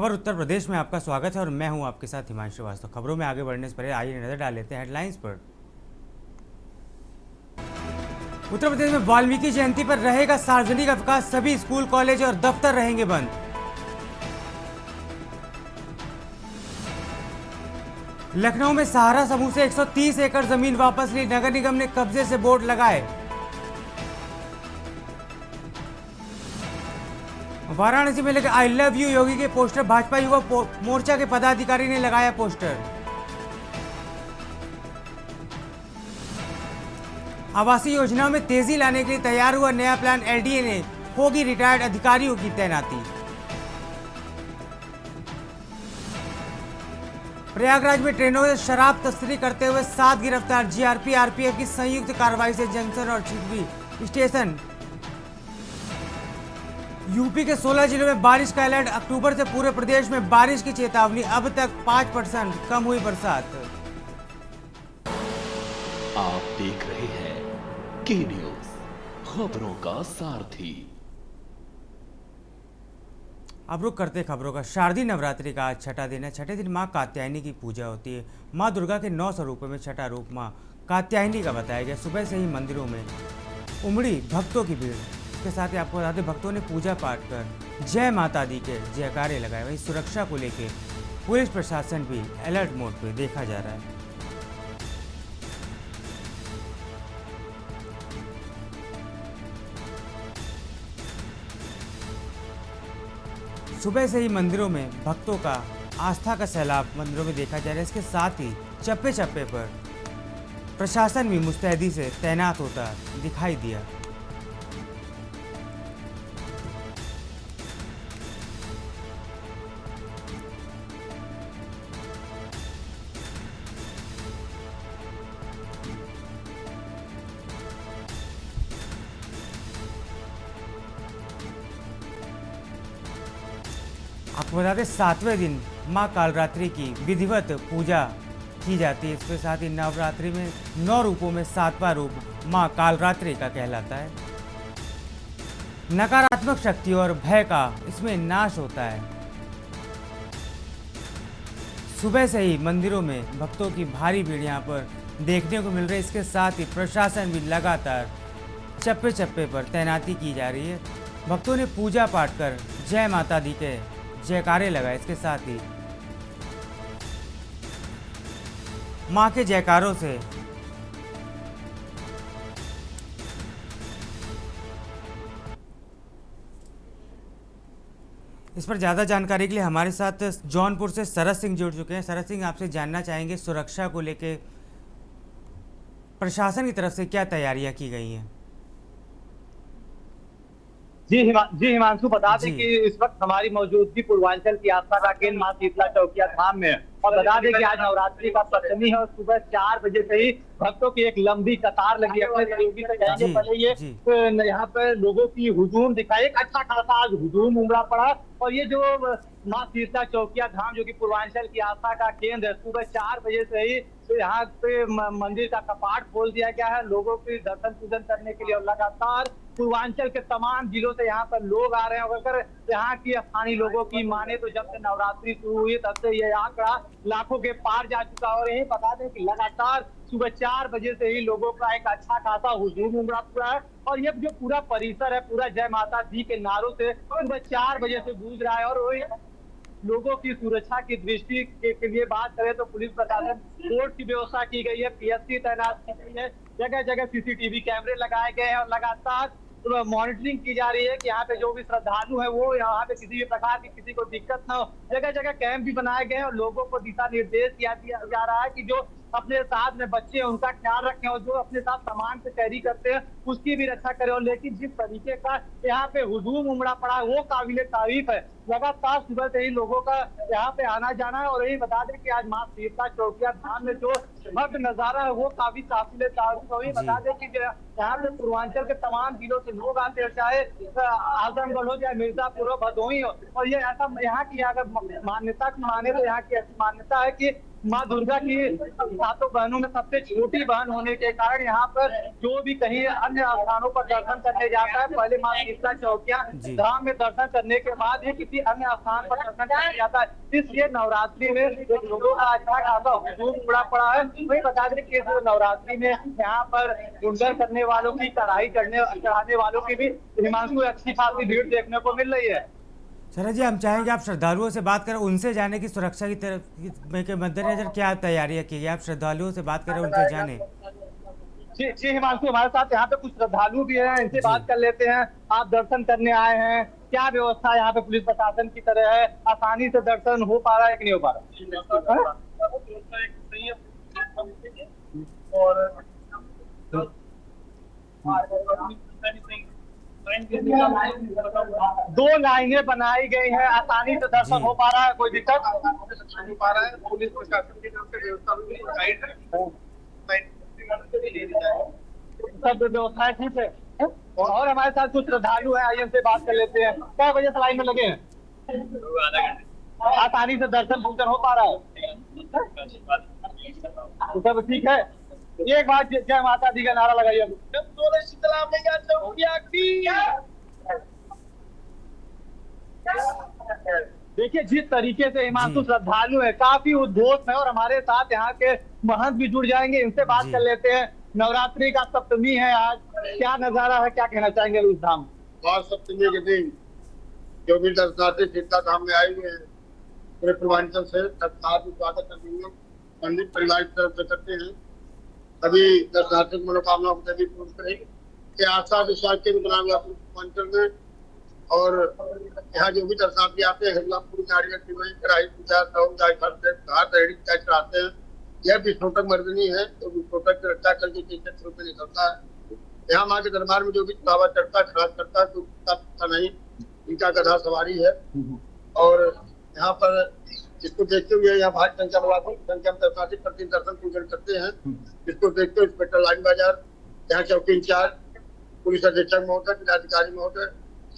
खबर उत्तर प्रदेश में आपका स्वागत है और मैं हूं आपके साथ हिमांशु श्रीवास्तव। खबरों में आगे बढ़ने से पहले आइए नजर डाल लेते हैं हेडलाइंस पर। उत्तर प्रदेश में वाल्मीकि जयंती पर रहेगा सार्वजनिक अवकाश, सभी स्कूल कॉलेज और दफ्तर रहेंगे बंद। लखनऊ में सहारा समूह से 130 एकड़ जमीन वापस ली, नगर निगम ने कब्जे से बोर्ड लगाए। वाराणसी में लगे आई लव यू योगी के पोस्टर, भाजपा युवा मोर्चा के पदाधिकारी ने लगाया पोस्टर। आवासीय योजनाओं में तेजी लाने के लिए तैयार हुआ नया प्लान, एलडीए ने होगी रिटायर्ड अधिकारियों की तैनाती। प्रयागराज में ट्रेनों में शराब तस्करी करते हुए 7 गिरफ्तार, जीआरपी आरपीएफ की संयुक्त कार्रवाई से जंक्शन और चिटवी स्टेशन। यूपी के 16 जिलों में बारिश का अलर्ट, अक्टूबर से पूरे प्रदेश में बारिश की चेतावनी, अब तक 5% कम हुई बरसात। आप देख रहे हैं के न्यूज, खबरों का सारथी। अब रुक करते खबरों का। शारदीय नवरात्रि का आज छठा दिन है। छठे दिन मां कात्यायनी की पूजा होती है। मां दुर्गा के 9 स्वरूपों में छठा रूप मां कात्यायनी का बताया गया। सुबह से ही मंदिरों में उमड़ी भक्तों की भीड़। इसके साथ ही आपको बता दें, भक्तों ने पूजा पाठ कर जय माता दी के जयकारे लगाए। वहीं सुरक्षा को लेकर पुलिस प्रशासन भी अलर्ट मोड पे देखा जा रहा है। सुबह से ही मंदिरों में भक्तों का आस्था का सैलाब मंदिरों में देखा जा रहा है। इसके साथ ही चप्पे चप्पे पर प्रशासन भी मुस्तैदी से तैनात होता दिखाई दिया। आपको बता दें, 7वें दिन मां कालरात्रि की विधिवत पूजा की जाती है। इसके साथ ही नवरात्रि में 9 रूपों में 7वां रूप मां कालरात्रि का कहलाता है। नकारात्मक शक्ति और भय का इसमें नाश होता है। सुबह से ही मंदिरों में भक्तों की भारी भीड़ यहाँ पर देखने को मिल रही है। इसके साथ ही प्रशासन भी लगातार चप्पे चप्पे पर तैनाती की जा रही है। भक्तों ने पूजा पाठ कर जय माता दी के जयकारे लगाए। इसके साथ ही मां के जयकारों से इस पर ज़्यादा जानकारी के लिए हमारे साथ जौनपुर से शरद सिंह जुड़ चुके हैं। शरद सिंह, आपसे जानना चाहेंगे सुरक्षा को लेकर प्रशासन की तरफ से क्या तैयारियां की गई हैं? जी हिमांशु, बता दें जी कि इस वक्त हमारी मौजूदगी पूर्वांचल की आस्था का केंद्र मां शीतला चौकिया धाम में है। और बता दें कि आज नवरात्रि का सप्तमी है और सुबह 4 बजे से ही भक्तों की एक लंबी कतार लगी है। अपने सहयोगी से जाएंगे, पहले ये यहाँ पे लोगों की हुजूम दिखाई, एक अच्छा खासा आज हुजूम उमड़ा पड़ा। और ये जो मां शीतला चौकिया धाम जो कि पूर्वांचल की आस्था का केंद्र है, सुबह 4 बजे से ही यहाँ पे मंदिर का कपाट खोल दिया गया है लोगों के दर्शन पूजन करने के लिए। और लगातार पूर्वांचल के तमाम जिलों से यहाँ पर लोग आ रहे हैं। अगर यहाँ की स्थानीय लोगों की माने तो जब से नवरात्रि शुरू हुई तब से ये आंकड़ा लाखों के पार जा चुका। और यही बता दें कि लगातार सुबह 4 बजे से ही लोगों का एक अच्छा खासा हुजूम उमड़ा हुआ है। और ये जो पूरा परिसर है पूरा जय माता दी के नारों से सुबह 4 बजे से गूंज रहा है। और लोगों की सुरक्षा की दृष्टि के लिए बात करें तो पुलिस प्रशासन कोर्ट की व्यवस्था की गई है, पीएससी तैनात की गई है, जगह जगह सीसीटीवी कैमरे लगाए गए हैं और लगातार मॉनिटरिंग की जा रही है कि यहाँ पे जो भी श्रद्धालु है वो यहाँ पे किसी भी प्रकार की किसी को दिक्कत ना हो। जगह जगह कैंप भी बनाए गए हैं और लोगों को दिशा निर्देश दिया जा रहा है कि जो अपने साथ में बच्चे हैं उनका ख्याल रखें और जो अपने साथ सामान से कैरी करते हैं उसकी भी रक्षा करें। और लेकिन जिस तरीके का यहाँ पे हुजूम उमड़ा पड़ा है वो काबिले तारीफ है। लगातार सुबह से ही लोगों का यहाँ पे आना जाना है। और यही बता दें कि आज मां शीतला चौकिया धाम में जो भव्य नजारा है वो काबिले तारीफ है। वही बता दें कि यहाँ पे पूर्वांचल के तमाम जिलों से लोग आते हैं, चाहे आजमगढ़ हो चाहे मिर्जापुर हो भदोही हो। और ये ऐसा यहाँ की अगर मान्यता की माने तो यहाँ की ऐसी मान्यता है कि माँ दुर्गा की 7 बहनों में सबसे छोटी बहन होने के कारण यहाँ पर जो भी कहीं अन्य स्थानों पर दर्शन करने जाता है, पहले माँ शीतला चौकिया जी। धाम में दर्शन करने के बाद ही किसी अन्य स्थान पर दर्शन करने जाता है। इसलिए नवरात्रि में एक लोगों का अच्छा खासा हुजूम उमड़ा पड़ा है। वही बता दें कि इस नवरात्रि में यहाँ पर डुंगर करने वालों की, चढ़ाई चढ़ाने वालों की भी हिमांशु अच्छी खासी भीड़ देखने को मिल रही है। शरद जी, हम चाहेंगे आप श्रद्धालुओं से बात करें, उनसे जाने की सुरक्षा की तरफ के मद्देनजर क्या तैयारियां की गई, आप श्रद्धालुओं से बात करें, उनसे जाने। जी जी हिमांशु, हमारे साथ यहाँ पे कुछ श्रद्धालु भी हैं, इनसे जी। बात कर लेते हैं। आप दर्शन करने आए हैं, क्या व्यवस्था यहाँ पे पुलिस प्रशासन की तरह है? आसानी से दर्शन हो पा रहा है कि नहीं हो पा रहा? दो लाइनें बनाई गई हैं, आसानी से दर्शन जी। हो पा रहा है, कोई दिक्कत हो पा रहा है। पुलिस प्रशासन की तरफ से व्यवस्था भी गाइड सब व्यवस्थाएं ठीक है। और हमारे साथ कुछ श्रद्धालु हैं, आइए उनसे बात कर लेते हैं। क्या वजह से लाइन में लगे हैं? आसानी से दर्शन पूजन हो पा रहा है, तो सब ठीक है। एक बार जय माता दी का नारा लगाइए। शीतला मैया चौकिया की। देखिए जिस तरीके से हिमांशु श्रद्धालु है, काफी उद्घोष है, और हमारे साथ यहाँ के महंत भी जुड़ जाएंगे, इनसे बात जी। कर लेते हैं। नवरात्रि का सप्तमी है आज, क्या नजारा है, क्या कहना चाहेंगे उस धाम? महासप्तमी के दिन जो भी दर्शनार्थी शीतला धाम में आए हुए हैं, पूरे पूर्वांचल से तत्काल स्वागत करते हैं, मंदिर परिवार की तरफ से करते हैं। अभी दर्शनार्थी की मनोकामना को देवी पूर्ण करेंगे कि आस्था विश्वास के बना हुआ पूर्वांचल में। और यहाँ जो भी दर्शनार्थी आते हैं, हिमलापुर नारियल की कढ़ाई पूजा चढ़ाते हैं। यह विस्फोटक मर्दनी है, तो विस्फोटक की रक्षा करके चिकित्सक रूप में निकलता है। यहाँ माँ के दरबार में जो भी चढ़ावा चढ़ता खराब करता है, तो नहीं, इनका गधा सवारी है। और यहाँ पर इसको देखते हुए यहाँ भारी संख्या में दर्शनार्थी प्रति दर्शन पूजन करते हैं। इसको देखते हुए इंस्पेक्टर लाइन बाजार, यहाँ चौकी इंचार्ज, पुलिस अधीक्षक महोदय, जिलाधिकारी महोदय,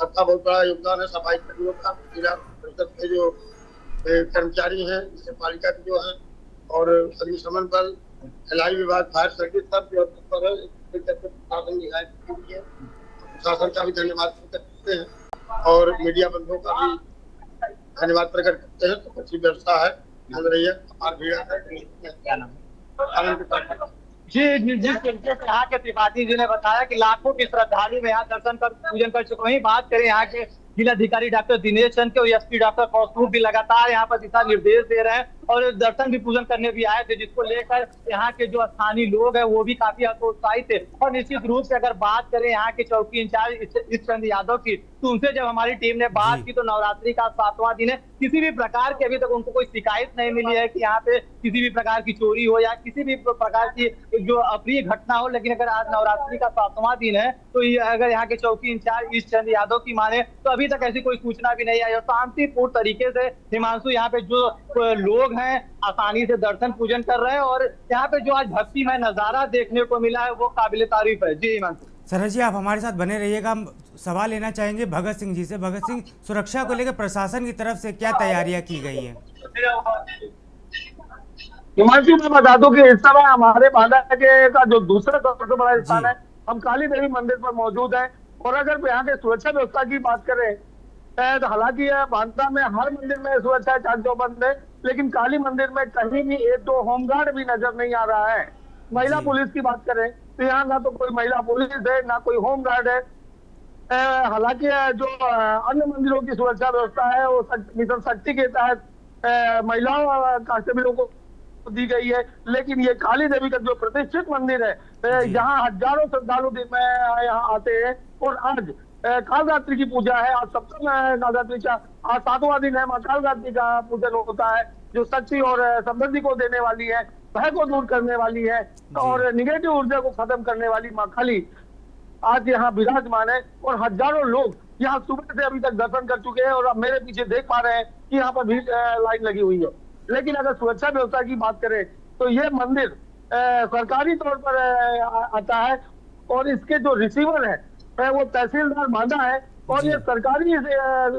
सबका बहुत बड़ा योगदान है। सफाई कर्मियों का, जिला परिषद के जो कर्मचारी हैं, पालिका के जो हैं, और अग्निशमन बल, एलआई विभाग, फायर सर्विस, सब पर है। प्रशासन का भी धन्यवाद करते हैं और मीडिया बंधुओं का भी धन्यवाद प्रकट करते हैं। तो अच्छी व्यवस्था है, ध्यान रहिए। जी जिस तरीके से यहाँ के त्रिपाठी जी ने बताया कि लाखों की श्रद्धालु में यहाँ दर्शन कर पूजन कर चुके। वहीं बात करें यहाँ के जिलाधिकारी डॉक्टर दिनेश चंद के और एसपी डॉक्टर कौस्तुभ भी लगातार यहाँ पर दिशा निर्देश दे रहे हैं और दर्शन भी पूजन करने भी आए थे, जिसको लेकर यहाँ के जो स्थानीय लोग हैं वो भी काफी हतोत्साहित थे। और निश्चित रूप से अगर बात करें यहाँ के चौकी इंचार्ज ईश चंद यादव की, तो उनसे जब हमारी टीम ने बात की तो नवरात्रि का 7वां दिन है, किसी भी प्रकार की अभी तक उनको कोई शिकायत नहीं मिली है कि यहाँ पे किसी भी प्रकार की चोरी हो या किसी भी प्रकार की जो अप्रिय घटना हो। लेकिन अगर आज नवरात्रि का 7वां दिन है तो अगर यहाँ के चौकी इंचार्ज ईश चंद यादव की माने तो अभी तक ऐसी कोई सूचना भी नहीं आई। शांतिपूर्ण तरीके से हिमांशु यहाँ पे जो लोग हैं आसानी से दर्शन पूजन कर रहे हैं और यहाँ पे जो आज भक्तिमय नजारा देखने को मिला है वो काबिले तारीफ है। जी हिमांशु। सरज जी, आप हमारे साथ बने रहिएगा। हम सवाल लेना चाहेंगे भगत सिंह जी से। भगत सिंह, सुरक्षा को लेकर प्रशासन की तरफ से क्या तैयारियां की गई हैं? हिमांशु, मैं बता दूं कि इस समय हमारे बांदा के का जो दूसरा सबसे बड़ा स्थान है, हम काली देवी मंदिर पर मौजूद है। और अगर यहाँ के सुरक्षा व्यवस्था की बात करें तो हालांकि बांदा में हर मंदिर में सुरक्षा चाक चौबंद है, लेकिन काली मंदिर में कहीं भी एक दो होमगार्ड भी नजर नहीं आ रहा है। महिला पुलिस की बात करें तो यहाँ ना तो कोई महिला पुलिस है ना कोई होमगार्ड है। हालांकि जो अन्य मंदिरों की सुरक्षा व्यवस्था है वो मिशन शक्ति के तहत महिलाओं कांस्टेबलों को दी गई है, लेकिन ये काली देवी का जो प्रतिष्ठित मंदिर है जहाँ हजारों श्रद्धालु दिन में यहाँ आते हैं। और आज कालरात्रि की पूजा है, आज सप्तम कालरात्रि का, आज 7वां दिन है। माँ कालरात्रि का पूजन होता है जो शक्ति और समृद्धि को देने वाली है, भय को दूर करने वाली है और निगेटिव ऊर्जा को खत्म करने वाली माँ काली आज यहाँ विराजमान है। और हजारों लोग यहाँ सुबह से अभी तक दर्शन कर चुके हैं और अब मेरे पीछे देख पा रहे हैं कि यहाँ पर भी लाइन लगी हुई है। लेकिन अगर सुरक्षा व्यवस्था की बात करें तो ये मंदिर सरकारी तौर पर आता है और इसके जो रिसीवर है वो तहसीलदार बांदा है। और जी। ये सरकारी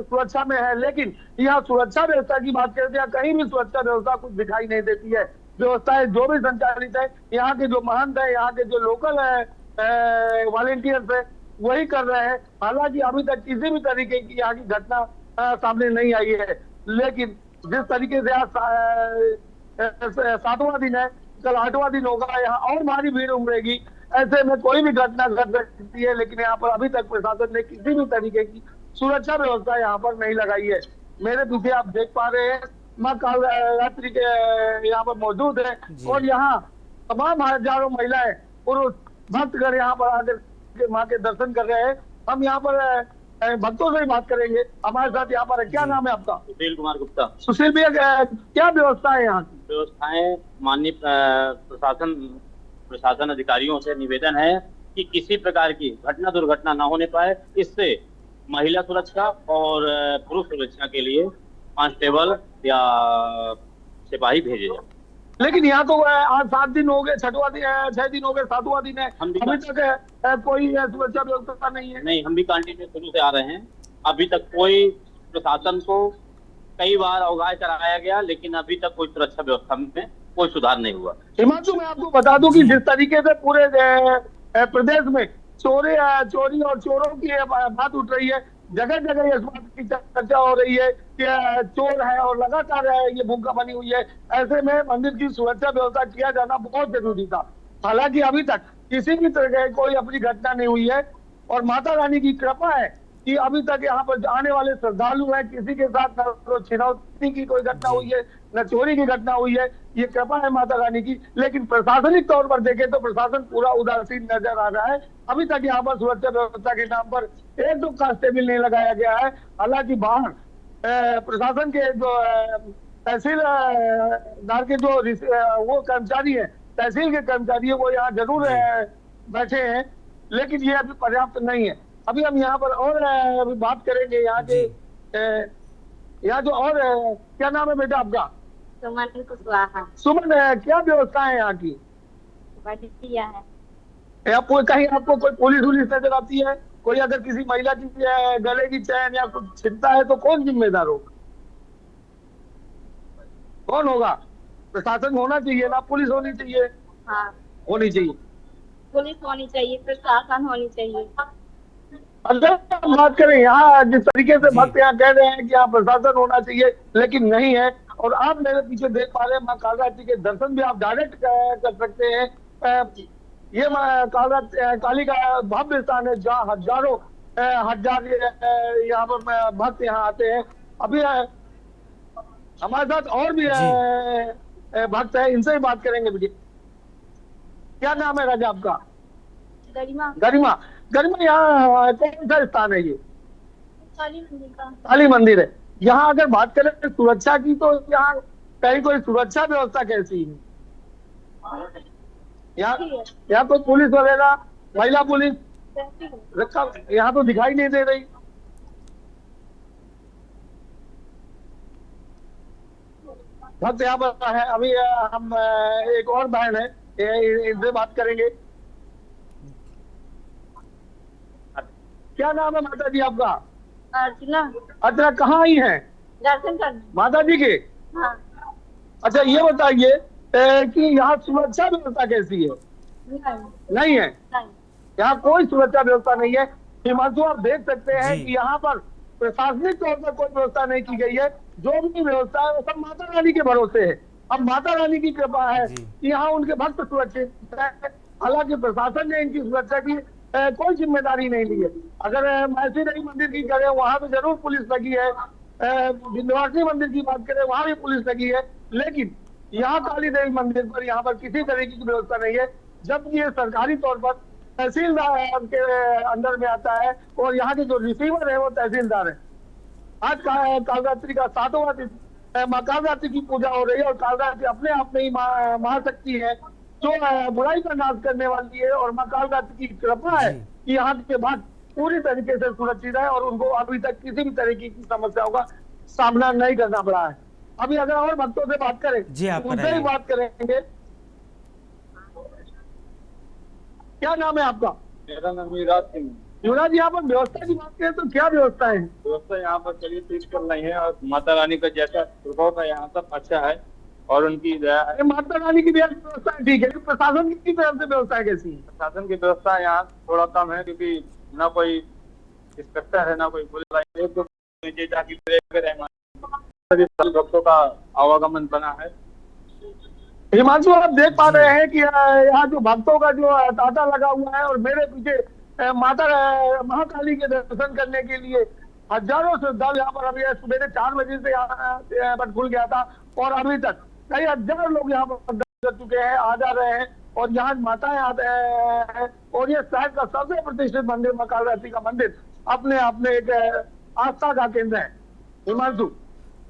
सुरक्षा में है, लेकिन यहाँ सुरक्षा व्यवस्था की बात करते हैं, कहीं भी सुरक्षा व्यवस्था कुछ दिखाई नहीं देती है। व्यवस्थाएं जो भी संचालित है, यहाँ के जो महंत है, यहाँ के जो लोकल वॉलेंटियर्स है, वही कर रहे हैं। हालांकि अभी तक किसी भी तरीके की यहाँ की घटना सामने नहीं आई है। लेकिन जिस तरीके से आज 7वां दिन है, कल 8वां दिन होगा, यहाँ और भारी भीड़ उमड़ेगी। ऐसे में कोई भी घटना घट सकती है, लेकिन यहाँ पर अभी तक प्रशासन ने किसी भी तरीके की सुरक्षा व्यवस्था यहाँ पर नहीं लगाई है। मेरे पीछे आप देख पा रहे हैं, माँ काल रात्रि के यहाँ पर मौजूद है, और यहाँ तमाम हजारों महिलाएं पुरुष भक्तगण यहाँ पर आकर माँ के दर्शन कर रहे हैं। हम यहाँ पर भक्तों से ही बात करेंगे। हमारे साथ यहाँ पर क्या नाम है आपका? सुशील कुमार गुप्ता। सुशील भैया, क्या व्यवस्था है यहाँ की? व्यवस्थाएं माननीय प्रशासन अधिकारियों से निवेदन है कि किसी प्रकार की घटना दुर्घटना ना होने पाए, इससे महिला सुरक्षा और पुरुष सुरक्षा के लिए कांस्टेबल या सिपाही भेजे जाए। लेकिन यहाँ तो आज 7 दिन हो गए, 6 दिन हो गए, 7वां दिन है, अभी तक कोई सुरक्षा व्यवस्था नहीं है। नहीं, हम भी कंटिन्यू शुरू से आ रहे हैं, अभी तक कोई प्रशासन को कई बार अवगाह कराया गया, लेकिन अभी तक कोई सुरक्षा व्यवस्था में कोई सुधार नहीं हुआ। हिमांशु, मैं आपको बता दूं कि जिस तरीके से पूरे प्रदेश में चोरी और चोरों की बात उठ रही है, जगह जगह इस बात की चर्चा हो रही है कि चोर है और लगातार ये भूखा बनी हुई है। ऐसे में मंदिर की सुरक्षा व्यवस्था किया जाना बहुत जरूरी था। हालांकि अभी तक किसी भी तरह की कोई अपनी घटना नहीं हुई है, और माता रानी की कृपा है कि अभी तक यहाँ पर आने वाले श्रद्धालु हैं, किसी के साथ न तो छिनौती की कोई घटना हुई है, न चोरी की घटना हुई है। ये कृपा है माता रानी की। लेकिन प्रशासनिक तौर पर देखें तो प्रशासन पूरा उदासीन नजर आ रहा है। अभी तक यहाँ पर सुरक्षा व्यवस्था के नाम पर 1-2 कांस्टेबल नहीं लगाया गया है। हालांकि बाहर प्रशासन के जो तहसीलदार के जो वो कर्मचारी है, तहसील के कर्मचारी है, वो यहाँ जरूर बैठे हैं, लेकिन ये अभी पर्याप्त नहीं है। अभी हम यहाँ पर और अभी बात करेंगे यहाँ के यहाँ जो और क्या नाम है बेटा आपका? सुमन कुशवाहा। सुमन, क्या व्यवस्था है यहाँ की? बढ़िया है। आपको कहीं आपको कोई पुलिस नजर आती है? कोई अगर किसी महिला की गले की चैन या कुछ छिनता है तो कौन जिम्मेदार होगा? कौन होगा? प्रशासन होना चाहिए ना, पुलिस होनी चाहिए? हाँ, होनी चाहिए। पुलिस होनी चाहिए, प्रशासन होनी चाहिए। अगर हम बात करें यहाँ जिस तरीके से भक्त यहाँ कह रहे हैं कि यहाँ प्रशासन होना चाहिए, लेकिन नहीं है। और आप मेरे पीछे देख पा रहे हैं, माँ कालरात्रि के दर्शन भी आप डायरेक्ट कर सकते हैं। ये काली का भव्य स्थान है, जहाँ हजारों यहाँ पर भक्त यहाँ आते हैं। अभी हमारे साथ और भी भक्त है, इनसे ही बात करेंगे भैया। क्या नाम है राजा आपका? गरिमा। गरिमा, यहाँ कौन सा स्थान है? ये काली मंदिर का। काली मंदिर है। यहाँ अगर बात करें सुरक्षा की, तो यहाँ कहीं कोई सुरक्षा व्यवस्था कैसी है? यहाँ कोई पुलिस वगैरह, महिला पुलिस रखा यहाँ तो दिखाई नहीं दे रही। भक्त यहाँ पर है। अभी हम एक और बहन है, इनसे बात करेंगे। क्या नाम है माता जी आपका? अर्चना। अर्चना, कहाँ आई है? दर्शन करने। माता जी के? हाँ। अच्छा, ये बताइए कि यहाँ सुरक्षा व्यवस्था कैसी है? नहीं है। यहाँ कोई सुरक्षा व्यवस्था नहीं है। हिमांशु, आप देख सकते हैं कि यहाँ पर प्रशासनिक तौर पर कोई व्यवस्था नहीं की गई है। जो भी व्यवस्था है वो सब माता रानी के भरोसे है। अब माता रानी की कृपा है कि यहाँ उनके भक्त सुरक्षित है। हालांकि प्रशासन ने इनकी सुरक्षा की कोई जिम्मेदारी नहीं ली है। अगर महसी देवी मंदिर की करें, वहां पे जरूर पुलिस लगी है। विंध्यवासिनी मंदिर की बात करें, वहां भी पुलिस लगी है। लेकिन यहाँ काली देवी मंदिर पर यहाँ पर किसी तरीके की व्यवस्था नहीं है। जब ये सरकारी तौर पर तहसीलदार के अंदर में आता है, और यहाँ के जो रिसीवर है वो तहसीलदार है। आज कालरात्रि का 7वां दिन, माँ कालरात्रि की पूजा हो रही है, और कालरात्रि अपने आप में ही महाशक्ति है जो बुराई का नाश करने वाली है। और माँ कालरात्रि की कृपा है कि यहाँ के भक्त पूरी तरीके से सुरक्षित है, और उनको अभी तक किसी भी तरीके की समस्याओं का सामना नहीं करना पड़ा है। अभी अगर और भक्तों से बात करें, उनसे ही बात करेंगे। क्या नाम है आपका? मेरा नाम युवराज सिंह। युवराज जी, यहाँ पर व्यवस्था की बात करें तो क्या व्यवस्था है? व्यवस्था यहाँ पर चलिए ठीक चल रही है और माता रानी का जैसा प्रभाव है यहाँ सब अच्छा है और उनकी दया है। अरे माता रानी की भी व्यवस्था है, ठीक है, लेकिन प्रशासन की तरफ से व्यवस्था कैसी है? प्रशासन की व्यवस्था यहाँ थोड़ा कम है क्योंकि ना कोई इंस्पेक्टर है ना कोई पुलिस लाइन, एक दो नीचे जाके सभी भक्तों का आवागमन बना है। हिमांशु, आप देख पा रहे हैं कि यहाँ जो भक्तों का जो तांता लगा हुआ है और मेरे पीछे माता महाकाली के दर्शन करने के लिए हजारों श्रद्धालु यहाँ पर अभी सुबह 4 बजे से यहाँ पर खुल गया था और अभी तक कई हजार लोग यहाँ पर दर्शन कर चुके हैं, आ जा रहे हैं और यहाँ माताएं आते हैं और ये शहर का सबसे प्रतिष्ठित मंदिर महाकाल रात्रि का मंदिर अपने अपने एक आस्था का केंद्र है। हिमांशु,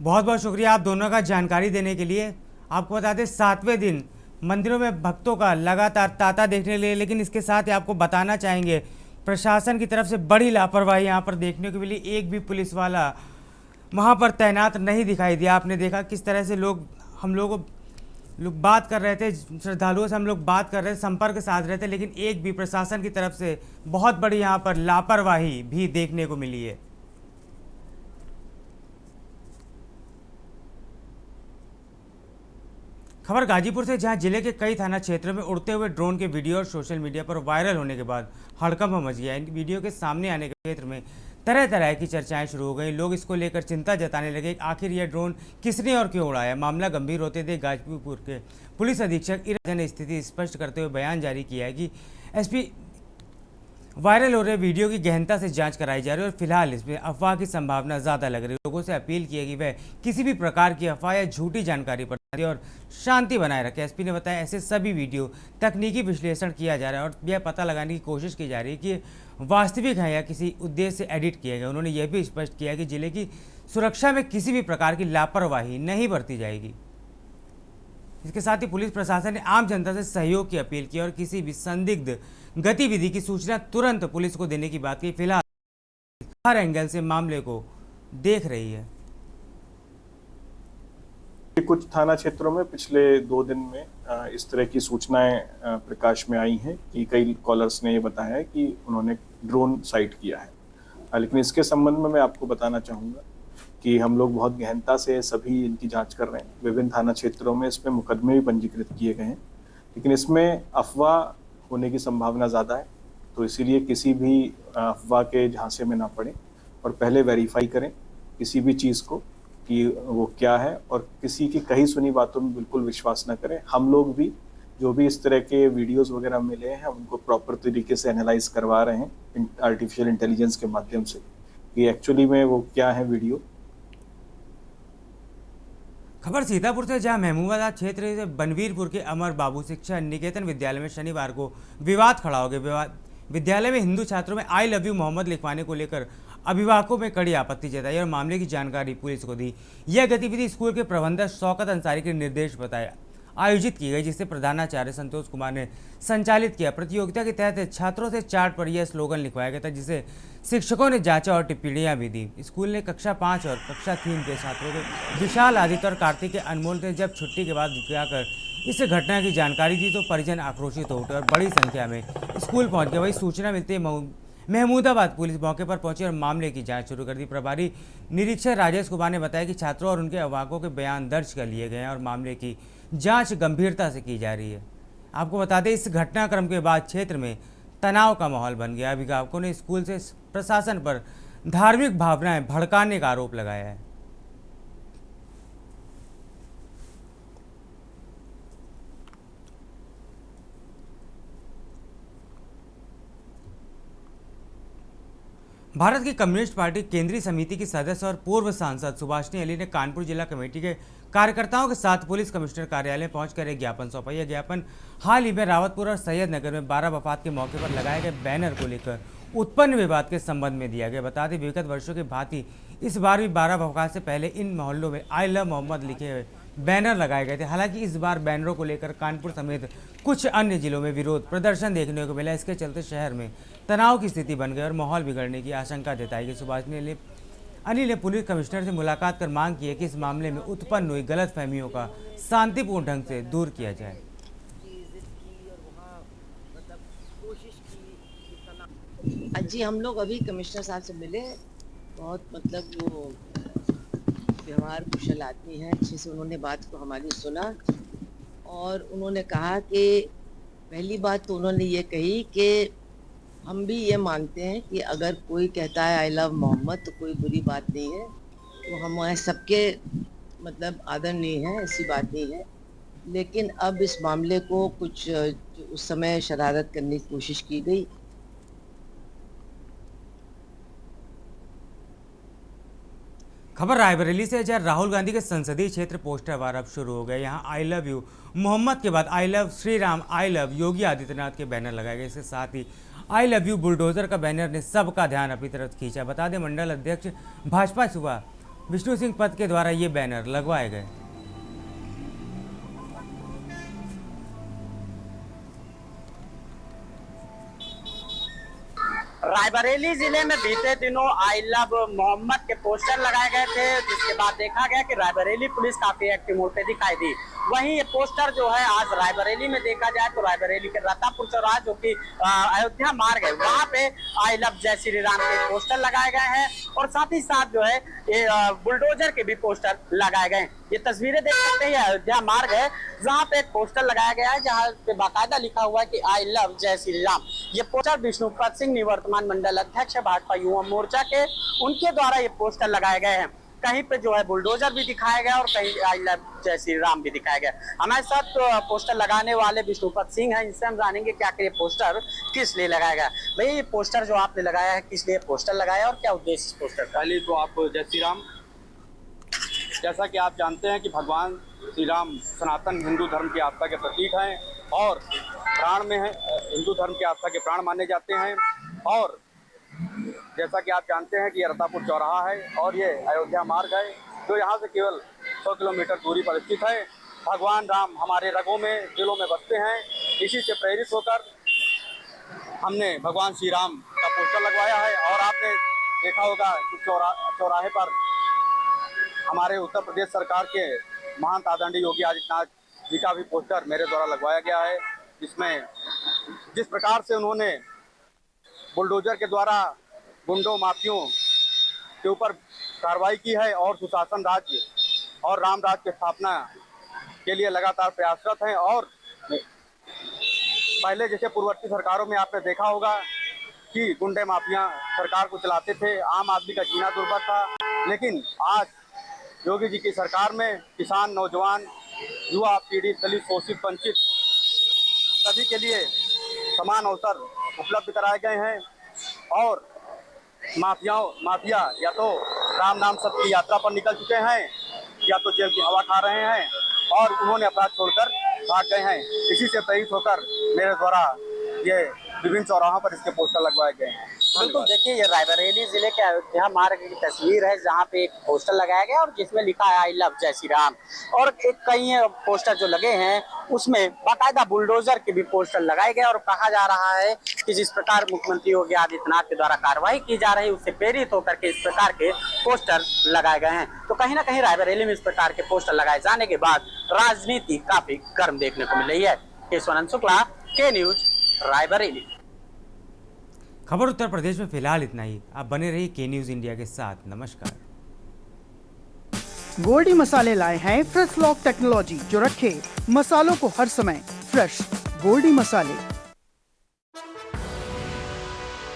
बहुत बहुत शुक्रिया आप दोनों का जानकारी देने के लिए। आपको बता दें 7वें दिन मंदिरों में भक्तों का लगातार तांता देखने के लिए, लेकिन इसके साथ ही आपको बताना चाहेंगे प्रशासन की तरफ से बड़ी लापरवाही यहाँ पर देखने को मिली। एक भी पुलिस वाला वहाँ पर तैनात नहीं दिखाई दिया। आपने देखा किस तरह से हम लोग बात कर रहे थे, श्रद्धालुओं से हम लोग बात कर रहे थे, संपर्क साध रहे थे, लेकिन एक भी प्रशासन की तरफ से बहुत बड़ी यहाँ पर लापरवाही भी देखने को मिली है। खबर गाजीपुर से, जहां जिले के कई थाना क्षेत्रों में उड़ते हुए ड्रोन के वीडियो और सोशल मीडिया पर वायरल होने के बाद हड़कंप मच गया। इन वीडियो के सामने आने के क्षेत्र में तरह तरह की चर्चाएं शुरू हो गई। लोग इसको लेकर चिंता जताने लगे, आखिर यह ड्रोन किसने और क्यों उड़ाया। मामला गंभीर होते थे गाजीपुर के पुलिस अधीक्षक इराजा ने स्थिति स्पष्ट करते हुए बयान जारी किया है कि एसपी वायरल हो रहे वीडियो की गहनता से जांच कराई जा रही है और फिलहाल इसमें अफवाह की संभावना ज़्यादा लग रही है। लोगों से अपील की है कि वह किसी भी प्रकार की अफवाह या झूठी जानकारी पर और शांति बनाए रखें। एसपी ने बताया ऐसे सभी वीडियो तकनीकी विश्लेषण किया जा रहा है और यह पता लगाने की कोशिश की जा रही है कि वास्तविक है या किसी उद्देश्य से एडिट किए गए। उन्होंने यह भी स्पष्ट किया कि जिले की सुरक्षा में किसी भी प्रकार की लापरवाही नहीं बरती जाएगी। इसके साथ ही पुलिस प्रशासन ने आम जनता से सहयोग की अपील की और किसी भी संदिग्ध गतिविधि की सूचना तुरंत पुलिस को देने की बात की। फिलहाल हर एंगल से मामले को देख रही है। कुछ थाना क्षेत्रों में पिछले 2 दिन में इस तरह की सूचनाएं प्रकाश में आई हैं कि कई कॉलर्स ने ये बताया है कि उन्होंने ड्रोन साइट किया है। लेकिन इसके संबंध में मैं आपको बताना चाहूँगा कि हम लोग बहुत गहनता से सभी इनकी जांच कर रहे हैं। विभिन्न थाना क्षेत्रों में इसमें मुकदमे भी पंजीकृत किए गए हैं, लेकिन इसमें अफवाह होने की संभावना ज़्यादा है, तो इसीलिए किसी भी अफवाह के झांसे में ना पड़े और पहले वेरीफाई करें किसी भी चीज़ को कि वो क्या है और किसी की कही सुनी बातों में बिल्कुल विश्वास न करें। हम लोग भी जो भी इस तरह के वीडियोस वगैरह मिले हैं उनको प्रॉपर तरीके से एनालाइज करवा रहे हैं आर्टिफिशियल इंटेलिजेंस के माध्यम से कि एक्चुअली में वो क्या है वीडियो। खबर सीतापुर से, जहां महमूदाबाद क्षेत्र से बनवीरपुर के अमर बाबू शिक्षा निकेतन विद्यालय में शनिवार को विवाद खड़ा हो गया। विद्यालय में हिंदू छात्रों में आई लव यू मोहम्मद लिखवाने को लेकर अभिभावकों में कड़ी आपत्ति जताई और मामले की जानकारी पुलिस को दी। यह गतिविधि स्कूल के प्रबंधक शौकत अंसारी के निर्देश बताया आयोजित की गई, जिसे प्रधानाचार्य संतोष कुमार ने संचालित किया। प्रतियोगिता के तहत छात्रों से चार्ट पर यह स्लोगन लिखवाया गया था, जिसे शिक्षकों ने जांचा और टिप्पणियां भी दी। स्कूल ने कक्षा 5 और कक्षा 3 के छात्रों के विशाल, आदित्य और कार्तिक के अनमोल ने जब छुट्टी के बाद जाकर इस घटना की जानकारी दी तो परिजन आक्रोशित हो उठे और बड़ी संख्या में स्कूल पहुंच गए। वही सूचना मिलते महमूदाबाद पुलिस मौके पर पहुंची और मामले की जांच शुरू कर दी। प्रभारी निरीक्षक राजेश कुमार ने बताया कि छात्रों और उनके अभिभावकों के बयान दर्ज कर लिए गए हैं और मामले की जांच गंभीरता से की जा रही है। आपको बता दें इस घटनाक्रम के बाद क्षेत्र में तनाव का माहौल बन गया। अभिभावकों ने स्कूल से प्रशासन पर धार्मिक भावनाएं भड़काने का आरोप लगाया है। भारत की कम्युनिस्ट पार्टी केंद्रीय समिति की सदस्य और पूर्व सांसद सुभाषिनी अली ने कानपुर जिला कमेटी के कार्यकर्ताओं के साथ पुलिस कमिश्नर कार्यालय पहुंचकर एक ज्ञापन सौंपा। यह ज्ञापन हाल ही में रावतपुर और सैयद नगर में 12 वफात के मौके पर लगाए गए बैनर को लेकर उत्पन्न विवाद के संबंध में दिया गया। बता दें विगत वर्षों की भांति इस बार भी 12 वफात से पहले इन मोहल्लों में आई लव मोहम्मद लिखे हुए बैनर लगाए गए थे। हालांकि इस बार बैनरों को लेकर कानपुर समेत कुछ अन्य जिलों में विरोध प्रदर्शन देखने को मिला। इसके चलते शहर में तनाव की स्थिति बन गई और माहौल बिगड़ने की आशंका जताई गई। सुभाषिनी अली ने पुलिस कमिश्नर से मुलाकात कर मांग की है कि इस मामले में उत्पन्न हुई गलतफहमियों का शांतिपूर्ण ढंग से दूर किया जाए। जी हम लोग अभी कमिश्नर साहब से मिले, बहुत मतलब वो व्यवहार कुशल आदमी हैं, अच्छे से उन्होंने बात को हमारी सुना और उन्होंने कहा कि पहली बात तो उन्होंने ये कही कि हम भी ये मानते हैं कि अगर कोई कहता है आई लव मोहम्मद तो कोई बुरी बात नहीं है, तो हमारे सबके मतलब आदरणीय है, ऐसी बात नहीं है। लेकिन अब इस मामले को कुछ उस समय शरारत करने की कोशिश की गई। खबर रायबरेली से, जहां राहुल गांधी के संसदीय क्षेत्र पोस्टर वार अब शुरू हो गए। यहां आई लव यू मोहम्मद के बाद I love Shri Ram, I love Yogi Adityanath के बैनर लगाए गए। इसके साथ ही आई लव यू बुलडोजर का बैनर ने सबका ध्यान अपनी तरफ खींचा। बता दें मंडल अध्यक्ष भाजपा सुबह विष्णु सिंह पद के द्वारा ये बैनर लगवाए गए। रायबरेली जिले में बीते दिनों आई लव मोहम्मद के पोस्टर लगाए गए थे, जिसके बाद देखा गया कि रायबरेली पुलिस काफी एक्टिव मोड पे दिखाई दी। वहीं ये पोस्टर जो है आज रायबरेली में देखा जाए तो रायबरेली के रतापुर चौराहा जो कि अयोध्या मार्ग है, वहां पे आई लव जय श्री राम के पोस्टर लगाए गए हैं और साथ ही साथ जो है ये बुलडोजर के भी पोस्टर लगाए गए हैं। ये तस्वीरें देख सकते हैं, अयोध्या मार्ग है जहाँ पे एक पोस्टर लगाया गया है जहाँ पे बाकायदा लिखा हुआ है कि आई लव जय श्री राम। ये पोस्टर विष्णुपत सिंह निवर्तमान मंडल अध्यक्ष भाजपा युवा मोर्चा के, उनके द्वारा ये पोस्टर लगाए गए हैं। कहीं पे जो है बुलडोजर भी दिखाया गया और कहीं आई लव जय श्री राम भी दिखाया गया। हमारे साथ पोस्टर लगाने वाले विष्णुपत सिंह हैं, इनसे हम जानेंगे कि आखिर ये पोस्टर किस लिए लगाया गया। भाई ये पोस्टर जो आपने लगाया है किस लिए पोस्टर लगाया और क्या उद्देश्य इस पोस्टर का? पहले तो आप जय श्री राम, जैसा कि आप जानते हैं कि भगवान श्री राम सनातन हिंदू धर्म की आस्था के प्रतीक हैं और प्राण में है, हिंदू धर्म की आस्था के प्राण माने जाते हैं। और जैसा कि आप जानते हैं कि ये रतापुर चौराहा है और ये अयोध्या मार्ग है जो यहाँ से केवल 100 किलोमीटर दूरी पर स्थित है। भगवान राम हमारे रगों में, दिलों में बसते हैं। इसी से प्रेरित होकर हमने भगवान श्री राम का पोस्टर लगवाया है। और आपने देखा होगा कि चौराहे पर हमारे उत्तर प्रदेश सरकार के महंत आदरणीय योगी आदित्यनाथ जी का भी पोस्टर मेरे द्वारा लगवाया गया है, जिसमें जिस प्रकार से उन्होंने बुलडोजर के द्वारा गुंडों माफियों के ऊपर कार्रवाई की है और सुशासन राज्य और राम राज्य की स्थापना के लिए लगातार प्रयासरत हैं। और पहले जैसे पूर्ववर्ती सरकारों में आपने देखा होगा कि गुंडे माफिया सरकार को चलाते थे, आम आदमी का जीना दुर्भर था। लेकिन आज योगी जी की सरकार में किसान, नौजवान, युवा पीढ़ी, दलित, शोषित, वंचित सभी के लिए समान अवसर उपलब्ध कराए गए हैं। और माफिया या तो राम नाम सब की यात्रा पर निकल चुके हैं या तो जेल की हवा खा रहे हैं और उन्होंने अपराध छोड़कर भाग गए हैं। इसी से प्रेरित होकर मेरे द्वारा ये विभिन्न चौराहों पर इसके पोस्टर लगवाए गए हैं। बिल्कुल, देखिए ये रायबरेली जिले के अयोध्या मार्ग की तस्वीर है जहाँ पे एक पोस्टर लगाया गया और जिसमें लिखा है आई लव जय श्री राम। और एक कई पोस्टर जो लगे हैं उसमें बाकायदा बुलडोजर के भी पोस्टर लगाए गए और कहा जा रहा है कि जिस प्रकार मुख्यमंत्री योगी आदित्यनाथ के द्वारा कार्रवाई की जा रही है उससे प्रेरित होकर के इस प्रकार के पोस्टर लगाए गए हैं। तो कहीं ना कहीं रायबरेली में इस प्रकार के पोस्टर लगाए जाने के बाद राजनीति काफी गर्म देखने को मिल रही है। केशवानंद शुक्ला, के न्यूज, रायबरेली। खबर उत्तर प्रदेश में फिलहाल इतना ही। आप बने रहिए के न्यूज इंडिया के साथ। नमस्कार। गोल्डी मसाले लाए हैं फ्रेश लॉक टेक्नोलॉजी जो रखे मसालों को हर समय फ्रेश। गोल्डी मसाले